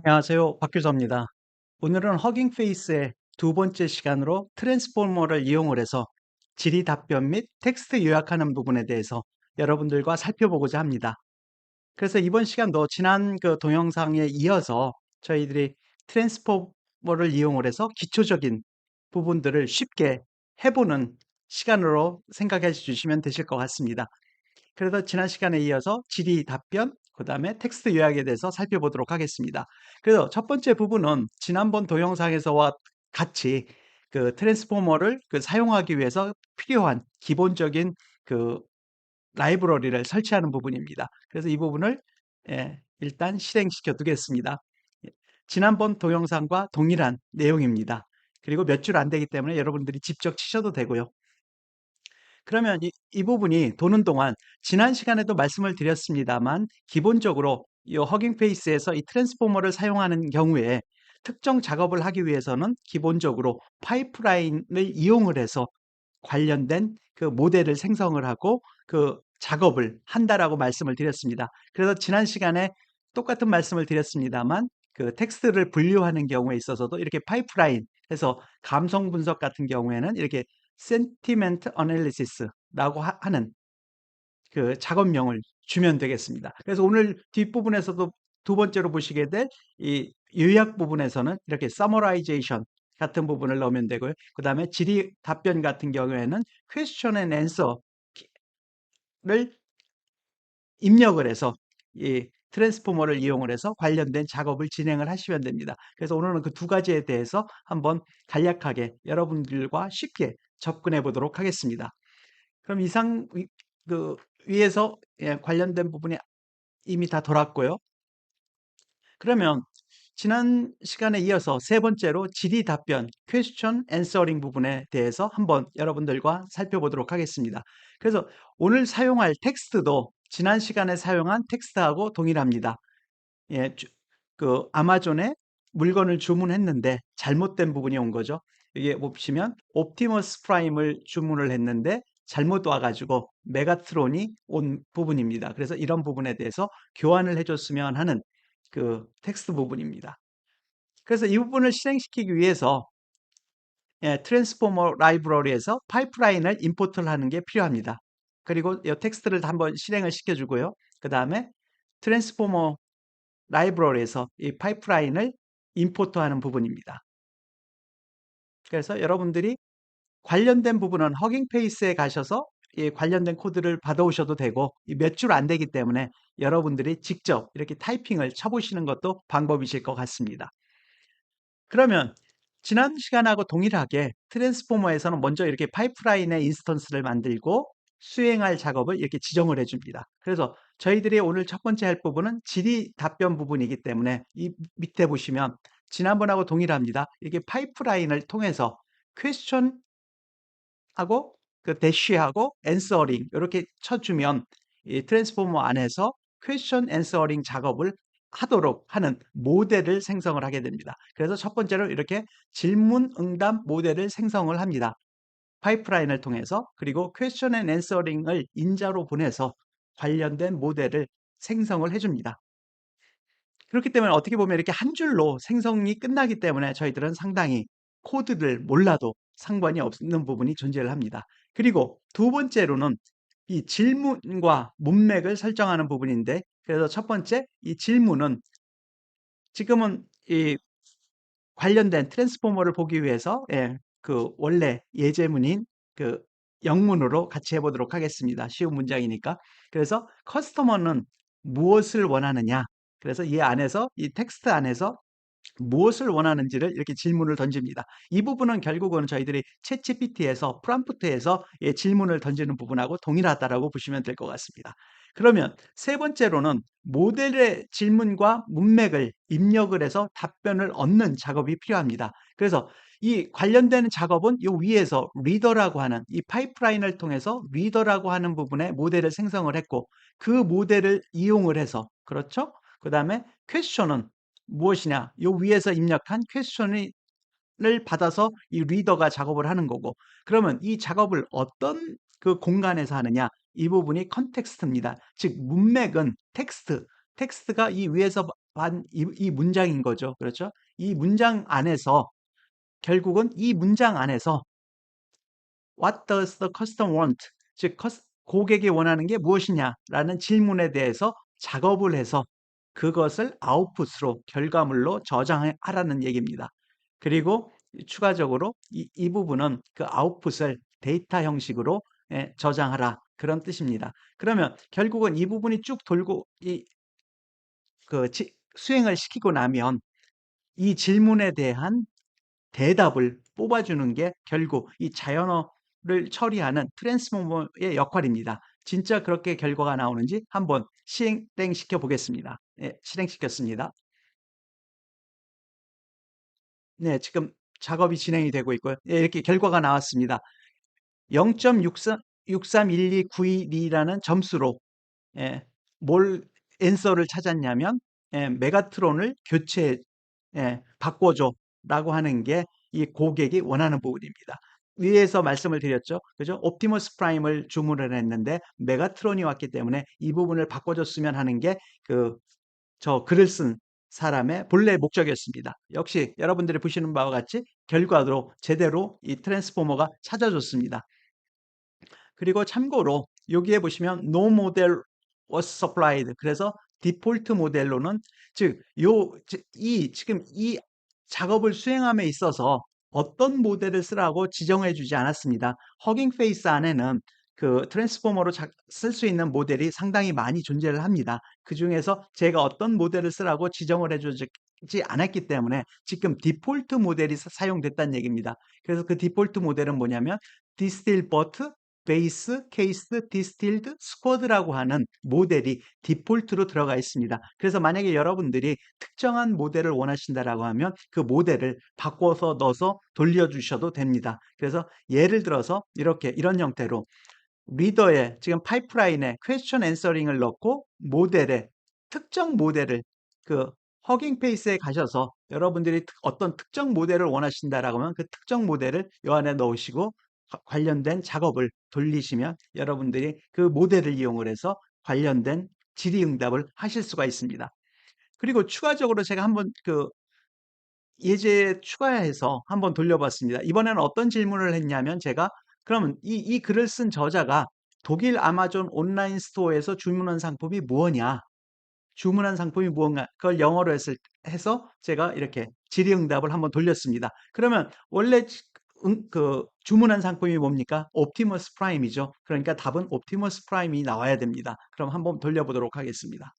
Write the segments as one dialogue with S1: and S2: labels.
S1: 안녕하세요. 박규서입니다. 오늘은 허깅 페이스의 두 번째 시간으로 트랜스포머를 이용을 해서 질의 답변 및 텍스트 요약하는 부분에 대해서 여러분들과 살펴보고자 합니다. 그래서 이번 시간도 지난 그 동영상에 이어서 저희들이 트랜스포머를 이용을 해서 기초적인 부분들을 쉽게 해보는 시간으로 생각해 주시면 되실 것 같습니다. 그래서 지난 시간에 이어서 질의 답변, 그다음에 텍스트 요약에 대해서 살펴보도록 하겠습니다. 그래서 첫 번째 부분은 지난번 동영상에서와 같이 그 트랜스포머를 사용하기 위해서 필요한 기본적인 그 라이브러리를 설치하는 부분입니다. 그래서 이 부분을 일단 실행시켜 두겠습니다. 예, 지난번 동영상과 동일한 내용입니다. 그리고 몇 줄 안 되기 때문에 여러분들이 직접 치셔도 되고요. 그러면 이 부분이 도는 동안 지난 시간에도 말씀을 드렸습니다만 기본적으로 이 허깅 페이스에서 이 트랜스포머를 사용하는 경우에 특정 작업을 하기 위해서는 기본적으로 파이프라인을 이용을 해서 관련된 그 모델을 생성을 하고 그 작업을 한다라고 말씀을 드렸습니다. 그래서 지난 시간에 똑같은 말씀을 드렸습니다만 그 텍스트를 분류하는 경우에 있어서도 이렇게 파이프라인 해서 감성 분석 같은 경우에는 이렇게 sentiment analysis라고 하는 그 작업명을 주면 되겠습니다. 그래서 오늘 뒷부분에서도 두 번째로 보시게 될 이 요약 부분에서는 이렇게 summarization 같은 부분을 넣으면 되고요. 그다음에 질의 답변 같은 경우에는 question and answer를 입력을 해서 이 트랜스포머를 이용을 해서 관련된 작업을 진행을 하시면 됩니다. 그래서 오늘은 그 두 가지에 대해서 한번 간략하게 여러분들과 쉽게 접근해 보도록 하겠습니다. 그럼 이상 그 위에서 관련된 부분이 이미 다 돌았고요. 그러면 지난 시간에 이어서 세 번째로 질의 답변, question answering 부분에 대해서 한번 여러분들과 살펴보도록 하겠습니다. 그래서 오늘 사용할 텍스트도 지난 시간에 사용한 텍스트하고 동일합니다. 예, 그 아마존에 물건을 주문했는데 잘못된 부분이 온 거죠. 이게 보시면 옵티머스 프라임을 주문을 했는데 잘못 와가지고 메가트론이 온 부분입니다. 그래서 이런 부분에 대해서 교환을 해줬으면 하는 그 텍스트 부분입니다. 그래서 이 부분을 실행시키기 위해서 트랜스포머 라이브러리에서 파이프라인을 임포트를 하는 게 필요합니다. 그리고 이 텍스트를 한번 실행을 시켜주고요. 그 다음에 트랜스포머 라이브러리에서 이 파이프라인을 임포트하는 부분입니다. 그래서 여러분들이 관련된 부분은 허깅 페이스에 가셔서 이 관련된 코드를 받아오셔도 되고 몇 줄 안 되기 때문에 여러분들이 직접 이렇게 타이핑을 쳐보시는 것도 방법이실 것 같습니다. 그러면 지난 시간하고 동일하게 트랜스포머에서는 먼저 이렇게 파이프라인의 인스턴스를 만들고 수행할 작업을 이렇게 지정을 해줍니다. 그래서 저희들이 오늘 첫 번째 할 부분은 질의 답변 부분이기 때문에 이 밑에 보시면 지난번하고 동일합니다. 이렇게 파이프라인을 통해서 퀘스천하고 그 대쉬하고 앤서링 이렇게 쳐주면 이 트랜스포머 안에서 퀘스천 앤서링 작업을 하도록 하는 모델을 생성을 하게 됩니다. 그래서 첫 번째로 이렇게 질문 응답 모델을 생성을 합니다. 파이프라인을 통해서. 그리고 퀘스천 앤 앤서링을 인자로 보내서 관련된 모델을 생성을 해줍니다. 그렇기 때문에 어떻게 보면 이렇게 한 줄로 생성이 끝나기 때문에 저희들은 상당히 코드를 몰라도 상관이 없는 부분이 존재를 합니다. 그리고 두 번째로는 이 질문과 문맥을 설정하는 부분인데, 그래서 첫 번째 이 질문은 지금은 이 관련된 트랜스포머를 보기 위해서 그 원래 예제문인 그 영문으로 같이 해보도록 하겠습니다. 쉬운 문장이니까. 그래서 커스터머는 무엇을 원하느냐? 그래서 이 안에서 이 텍스트 안에서 무엇을 원하는지를 이렇게 질문을 던집니다. 이 부분은 결국은 저희들이 챗GPT에서 프롬프트에서 질문을 던지는 부분하고 동일하다라고 보시면 될 것 같습니다. 그러면 세 번째로는 모델의 질문과 문맥을 입력을 해서 답변을 얻는 작업이 필요합니다. 그래서 이 관련되는 작업은 이 위에서 리더라고 하는 이 파이프라인을 통해서 리더라고 하는 부분에 모델을 생성을 했고 그 모델을 이용을 해서 그렇죠? 그 다음에 퀘스천은 무엇이냐? 요 위에서 입력한 퀘스천을 받아서 이 리더가 작업을 하는 거고 그러면 이 작업을 어떤 그 공간에서 하느냐? 이 부분이 컨텍스트입니다. 즉 문맥은 텍스트가 이 위에서 이 문장인 거죠. 그렇죠? 이 문장 안에서 결국은 이 문장 안에서 What does the customer want? 즉, 고객이 원하는 게 무엇이냐라는 질문에 대해서 작업을 해서 그것을 아웃풋으로 결과물로 저장하라는 얘기입니다. 그리고 추가적으로 이 부분은 그 아웃풋을 데이터 형식으로 저장하라 그런 뜻입니다. 그러면 결국은 이 부분이 쭉 돌고 수행을 시키고 나면 이 질문에 대한 대답을 뽑아주는 게 결국 이 자연어를 처리하는 트랜스포머의 역할입니다. 진짜 그렇게 결과가 나오는지 한번 실행시켜 보겠습니다. 네, 실행시켰습니다. 네, 지금 작업이 진행이 되고 있고요. 네, 이렇게 결과가 나왔습니다. 0.6312912라는 점수로 예, 뭘 앤서를 찾았냐면 메가트론을 바꿔줘라고 하는 게 이 고객이 원하는 부분입니다. 위에서 말씀을 드렸죠. 그죠? 옵티머스 프라임을 주문을 했는데 메가트론이 왔기 때문에 이 부분을 바꿔줬으면 하는 게 저 글을 쓴 사람의 본래 목적이었습니다. 역시 여러분들이 보시는 바와 같이 결과로 제대로 이 트랜스포머가 찾아줬습니다. 그리고 참고로 여기에 보시면 no model was supplied. 그래서 디폴트 모델로는 지금 이 작업을 수행함에 있어서 어떤 모델을 쓰라고 지정해 주지 않았습니다. 허깅 페이스 안에는 그 트랜스포머로 쓸 수 있는 모델이 상당히 많이 존재를 합니다. 그 중에서 제가 어떤 모델을 쓰라고 지정을 해 주지 않았기 때문에 지금 디폴트 모델이 사용됐다는 얘기입니다. 그래서 그 디폴트 모델은 뭐냐면 디스틸 버트 베이스, 케이스, 디스틸드, 스쿼드라고 하는 모델이 디폴트로 들어가 있습니다. 그래서 만약에 여러분들이 특정한 모델을 원하신다라고 하면 그 모델을 바꿔서 넣어서 돌려주셔도 됩니다. 그래서 예를 들어서 이런 형태로 리더에 지금 파이프라인에 퀘스천 앤서링을 넣고 모델에 특정 모델을 그 허깅 페이스에 가셔서 여러분들이 어떤 특정 모델을 원하신다라고 하면 그 특정 모델을 이 안에 넣으시고 관련된 작업을 돌리시면 여러분들이 그 모델을 이용을 해서 관련된 질의응답을 하실 수가 있습니다. 그리고 추가적으로 제가 한번 예제 추가해서 한번 돌려봤습니다. 이번에는 어떤 질문을 했냐면 제가 그러면 이 글을 쓴 저자가 독일 아마존 온라인 스토어에서 주문한 상품이 무엇이냐? 주문한 상품이 무언가 그걸 영어로 해서 제가 이렇게 질의응답을 한번 돌렸습니다. 그러면 원래 주문한 상품이 뭡니까? 옵티머스 프라임이죠. 그러니까 답은 옵티머스 프라임이 나와야 됩니다. 그럼 한번 돌려보도록 하겠습니다.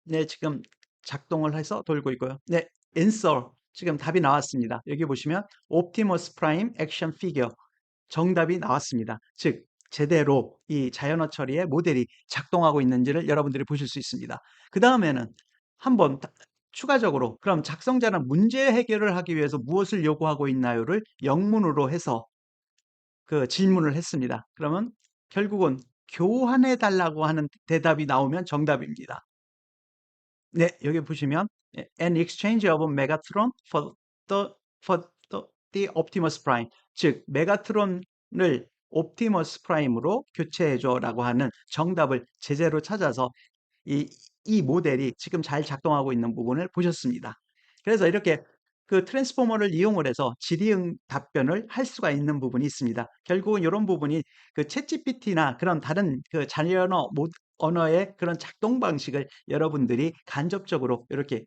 S1: 네, 지금 작동을 해서 돌고 있고요. 네, answer 지금 답이 나왔습니다. 여기 보시면 옵티머스 프라임 액션 피겨 정답이 나왔습니다. 즉 제대로 이 자연어 처리의 모델이 작동하고 있는지를 여러분들이 보실 수 있습니다. 그 다음에는 한번 추가적으로 그럼 작성자는 문제 해결을 하기 위해서 무엇을 요구하고 있나요를 영문으로 해서 그 질문을 했습니다. 그러면 결국은 교환해 달라고 하는 대답이 나오면 정답입니다. 네, 여기 보시면 an exchange of Megatron for the Optimus Prime, 즉 메가트론을 옵티머스 프라임으로 교체해줘라고 하는 정답을 제대로 찾아서 이 모델이 지금 잘 작동하고 있는 부분을 보셨습니다. 그래서 이렇게 그 트랜스포머를 이용을 해서 질의응 답변을 할 수가 있는 부분이 있습니다. 결국은 이런 부분이 그 챗GPT나 그런 다른 그 자연어 언어의 그런 작동 방식을 여러분들이 간접적으로 이렇게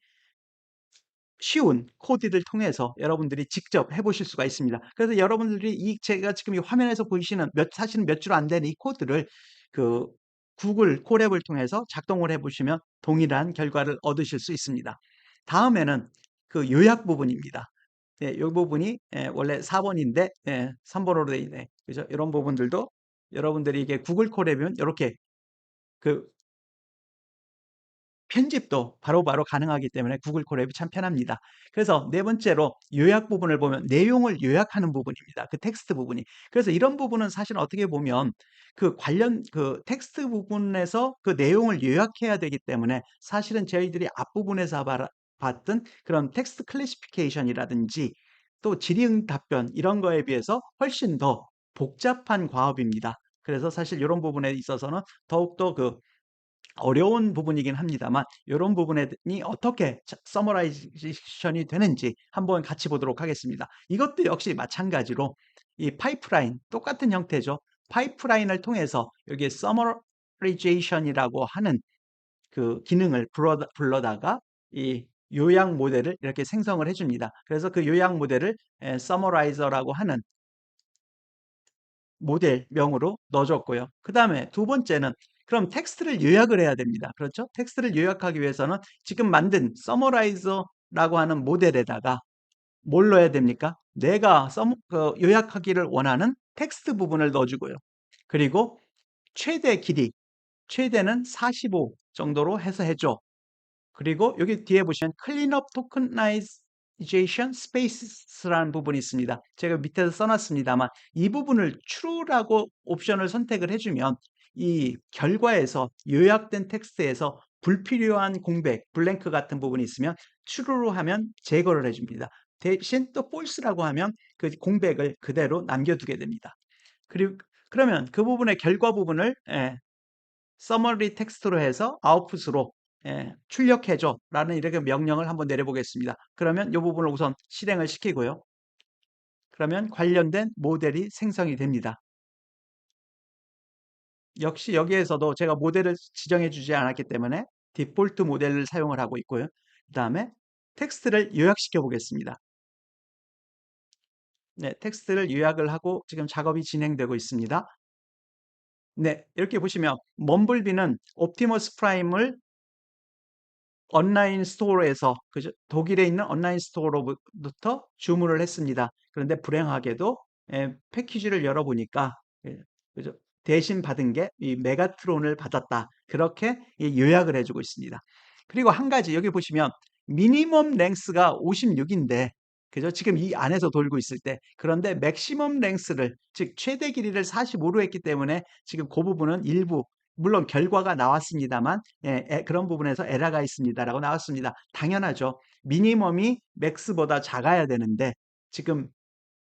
S1: 쉬운 코드를 통해서 여러분들이 직접 해보실 수가 있습니다. 그래서 여러분들이 제가 지금 이 화면에서 보이시는 사실은 몇 줄 안 되는 이 코드를 그 구글 콜앱을 통해서 작동을 해보시면 동일한 결과를 얻으실 수 있습니다. 다음에는 그 요약 부분입니다. 이 부분이 원래 4번인데 3번으로 되어 있네. 그죠? 이런 부분들도 여러분들이 이게 구글 콜앱이면 이렇게 그 편집도 바로바로 가능하기 때문에 구글 콜앱이 참 편합니다. 그래서 네 번째로 요약 부분을 보면 내용을 요약하는 부분입니다. 그 텍스트 부분이. 그래서 이런 부분은 사실 어떻게 보면 그 관련 그 텍스트 부분에서 그 내용을 요약해야 되기 때문에 사실은 저희들이 앞부분에서 봤던 그런 텍스트 클래시피케이션이라든지 또 질의응 답변 이런 거에 비해서 훨씬 더 복잡한 과업입니다. 그래서 사실 이런 부분에 있어서는 더욱더 어려운 부분이긴 합니다만 이런 부분이 어떻게 서머라이제이션이 되는지 한번 같이 보도록 하겠습니다. 이것도 역시 마찬가지로 이 파이프라인 똑같은 형태죠. 파이프라인을 통해서 여기에 서머라이제이션이라고 하는 그 기능을 불러다가 이 요약 모델을 이렇게 생성을 해줍니다. 그래서 그 요약 모델을 서머라이저라고 하는 모델명으로 넣어줬고요. 그 다음에 두 번째는 그럼 텍스트를 요약을 해야 됩니다. 그렇죠? 텍스트를 요약하기 위해서는 지금 만든 서머라이저라고 하는 모델에다가 뭘 넣어야 됩니까? 내가 요약하기를 원하는 텍스트 부분을 넣어주고요. 그리고 최대 길이, 최대는 45 정도로 해서 해줘. 그리고 여기 뒤에 보시면 클린업 토커나이제이션 스페이스라는 부분이 있습니다. 제가 밑에서 써놨습니다만 이 부분을 true라고 옵션을 선택을 해주면 이 결과에서 요약된 텍스트에서 불필요한 공백, 블랭크 같은 부분이 있으면 true로 하면 제거를 해줍니다. 대신 또 false라고 하면 그 공백을 그대로 남겨두게 됩니다. 그리고 그러면 그 부분의 결과 부분을 서머리 텍스트로 해서 아웃풋으로 출력해줘 라는 이렇게 명령을 한번 내려보겠습니다. 그러면 이 부분을 우선 실행을 시키고요. 그러면 관련된 모델이 생성이 됩니다. 역시 여기에서도 제가 모델을 지정해 주지 않았기 때문에 디폴트 모델을 사용을 하고 있고요. 그 다음에 텍스트를 요약시켜 보겠습니다. 네, 텍스트를 요약을 하고 지금 작업이 진행되고 있습니다. 네, 이렇게 보시면 먼블비는 옵티머스 프라임을 온라인 스토어에서 그죠? 독일에 있는 온라인 스토어로부터 주문을 했습니다. 그런데 불행하게도 패키지를 열어보니까 그죠? 대신 받은 게 이 메가트론을 받았다. 그렇게 요약을 해주고 있습니다. 그리고 한 가지 여기 보시면 미니멈 랭스가 56인데 그죠? 지금 이 안에서 돌고 있을 때 그런데 맥시멈 랭스를 즉 최대 길이를 45로 했기 때문에 지금 그 부분은 일부 물론 결과가 나왔습니다만 그런 부분에서 에러가 있습니다라고 나왔습니다. 당연하죠. 미니멈이 맥스보다 작아야 되는데 지금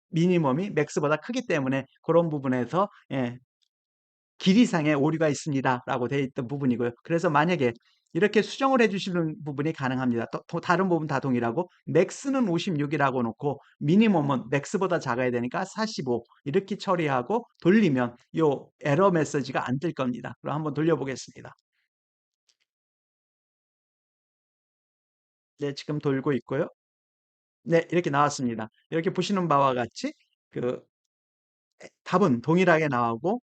S1: 미니멈이 맥스보다 크기 때문에 그런 부분에서 길이상의 오류가 있습니다라고 되어 있던 부분이고요. 그래서 만약에 이렇게 수정을 해주시는 부분이 가능합니다. 또 다른 부분 다 동일하고 맥스는 56이라고 놓고 미니멈은 맥스보다 작아야 되니까 45 이렇게 처리하고 돌리면 이 에러 메시지가 안 뜰 겁니다. 그럼 한번 돌려보겠습니다. 네, 지금 돌고 있고요. 네, 이렇게 나왔습니다. 이렇게 보시는 바와 같이 그 답은 동일하게 나오고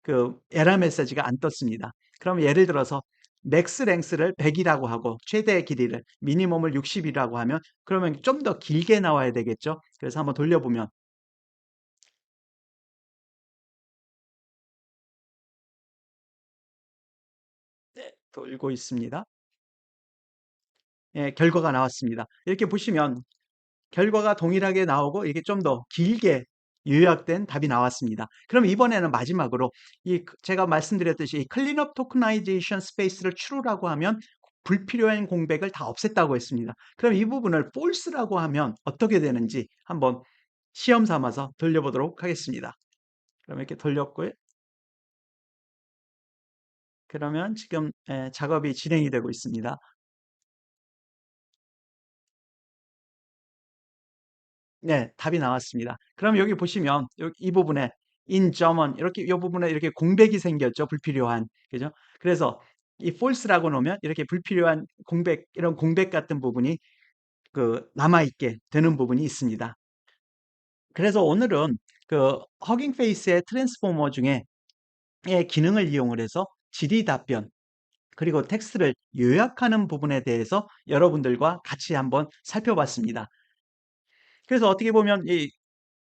S1: 그 에러 메시지가 안 떴습니다. 그럼 예를 들어서 맥스 랭스를 100이라고 하고 최대 길이를 미니멈을 60이라고 하면 그러면 좀 더 길게 나와야 되겠죠. 그래서 한번 돌려보면 네, 돌고 있습니다. 결과가 나왔습니다. 이렇게 보시면 결과가 동일하게 나오고 이게 좀 더 길게 요약된 답이 나왔습니다. 그럼 이번에는 마지막으로 제가 말씀드렸듯이 이 클린업 토크나이제이션 스페이스를 true라고 하면 불필요한 공백을 다 없앴다고 했습니다. 그럼 이 부분을 false라고 하면 어떻게 되는지 한번 시험 삼아서 돌려보도록 하겠습니다. 그럼 이렇게 돌렸고요. 그러면 지금 작업이 진행이 되고 있습니다. 네, 답이 나왔습니다. 그럼 여기 보시면 이 부분에 in German 이렇게 이 부분에 이렇게 공백이 생겼죠. 불필요한. 그죠? 그래서 이 false라고 놓으면 이렇게 불필요한 공백 이런 공백 같은 부분이 그 남아 있게 되는 부분이 있습니다. 그래서 오늘은 그 허깅 페이스의 트랜스포머 중에 기능을 이용을 해서 질의 답변 그리고 텍스트를 요약하는 부분에 대해서 여러분들과 같이 한번 살펴봤습니다. 그래서 어떻게 보면 이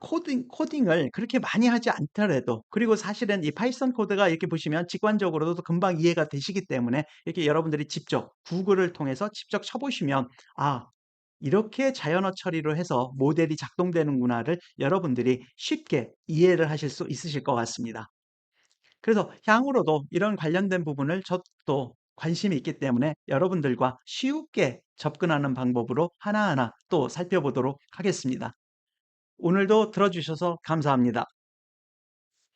S1: 코딩을 그렇게 많이 하지 않더라도 그리고 사실은 이 파이썬 코드가 이렇게 보시면 직관적으로도 금방 이해가 되시기 때문에 이렇게 여러분들이 직접 구글을 통해서 직접 쳐보시면 아 이렇게 자연어 처리로 해서 모델이 작동되는구나를 여러분들이 쉽게 이해를 하실 수 있으실 것 같습니다. 그래서 향후로도 이런 관련된 부분을 저도 관심이 있기 때문에 여러분들과 쉽게 접근하는 방법으로 하나하나 또 살펴보도록 하겠습니다. 오늘도 들어주셔서 감사합니다.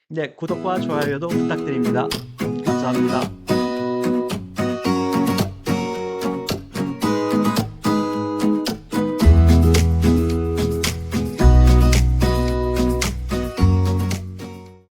S1: 네, 구독과 좋아요도 부탁드립니다. 감사합니다.